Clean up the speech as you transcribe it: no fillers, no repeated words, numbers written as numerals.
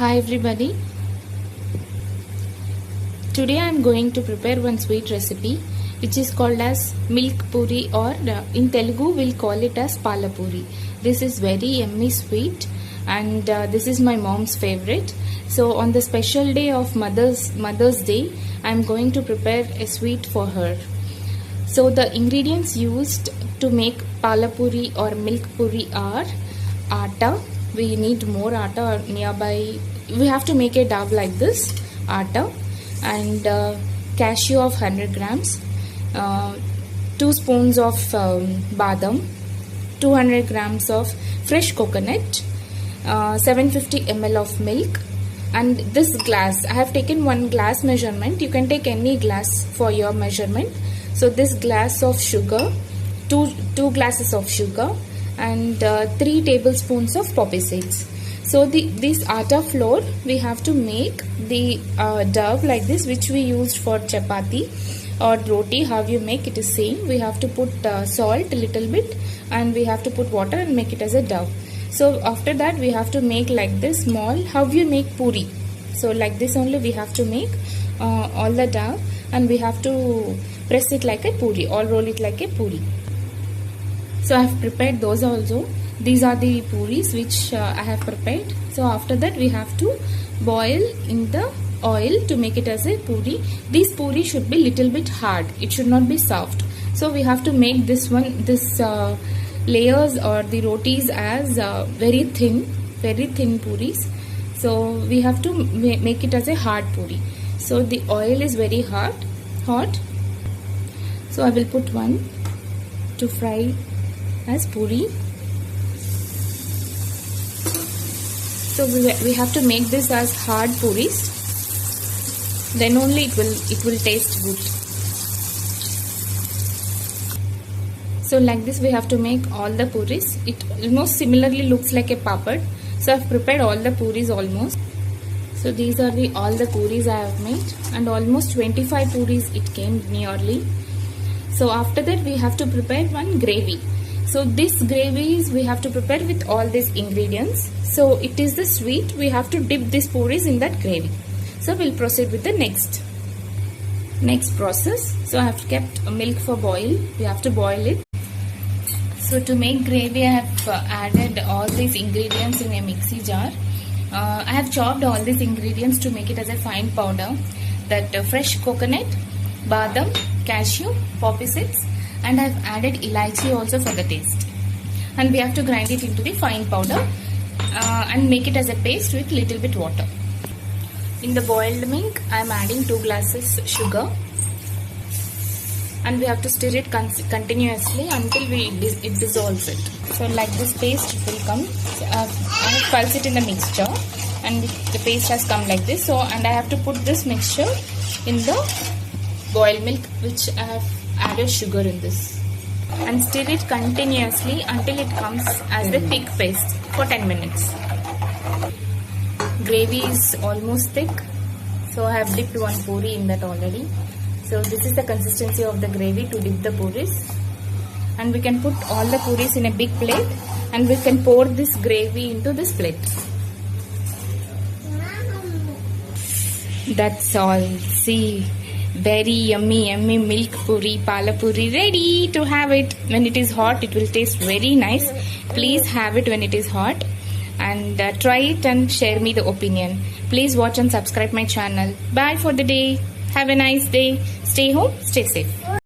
Hi everybody. Today I am going to prepare one sweet recipe which is called as milk puri, or in Telugu we'll call it as pala puri. This is very yummy sweet and this is my mom's favorite. So on the special day of Mother's Day, I am going to prepare a sweet for her. So the ingredients used to make pala puri or milk puri are atta. We need more atta, or nearby we have to make a dough like this, atta, and cashew of 100 grams, 2 spoons of badam, 200 grams of fresh coconut, 750 ml of milk, and this glass, I have taken 1 glass measurement. You can take any glass for your measurement. So this glass of sugar, two glasses of sugar, and 3 tablespoons of poppy seeds. So this atta flour, we have to make the dough like this, which we used for chapati or roti. How you make it is same. We have to put salt a little bit, and we have to put water and make it as a dough. So after that we have to make like this small, how you make puri. So like this only we have to make all the dough, and we have to press it like a puri or roll it like a puri. So I have prepared those also. These are the puris which I have prepared. So after that we have to boil in the oil to make it as a puri. This puri should be little bit hard. It should not be soft. So we have to make this layers or the rotis as very thin puris. So we have to make it as a hard puri. So the oil is very hot. So I will put one to fry as puri. So we have to make this as hard puris, then only it will taste good. So like this we have to make all the puris. It almost similarly looks like a papad. So I have prepared all the puris almost. So these are all the puris I have made, and almost 25 puris it came nearly. So after that we have to prepare one gravy. So this gravy we have to prepare with all these ingredients. So it is the sweet, we have to dip these puris in that gravy. So we'll proceed with the next process. So I have kept milk for boil. We have to boil it. So to make gravy, I have added all these ingredients in a mixie jar. I have chopped all these ingredients to make it as a fine powder. That fresh coconut, badam, cashew, poppy seeds, and I have added elaichi also for the taste. And we have to grind it into the fine powder and make it as a paste with little bit water. In the boiled milk, I am adding 2 glasses sugar, and we have to stir it continuously until it dissolves it. So like this paste will come. So I have pulsed it in the mixture, and the paste has come like this. So and I have to put this mixture in the boiled milk, which I have added sugar in this, and stir it continuously until it comes as the thick paste for 10 minutes. Gravy is almost thick, so I have dipped 1 puri in that already. So this is the consistency of the gravy to dip the puris, and we can put all the puris in a big plate, and we can pour this gravy into this plate. That's all. See, very yummy milk puri, pala puri ready to have it. When it is hot, it will taste very nice. Please have it when it is hot, and try it and share me the opinion. Please watch and subscribe my channel. Bye for the day. Have a nice day. Stay home, stay safe.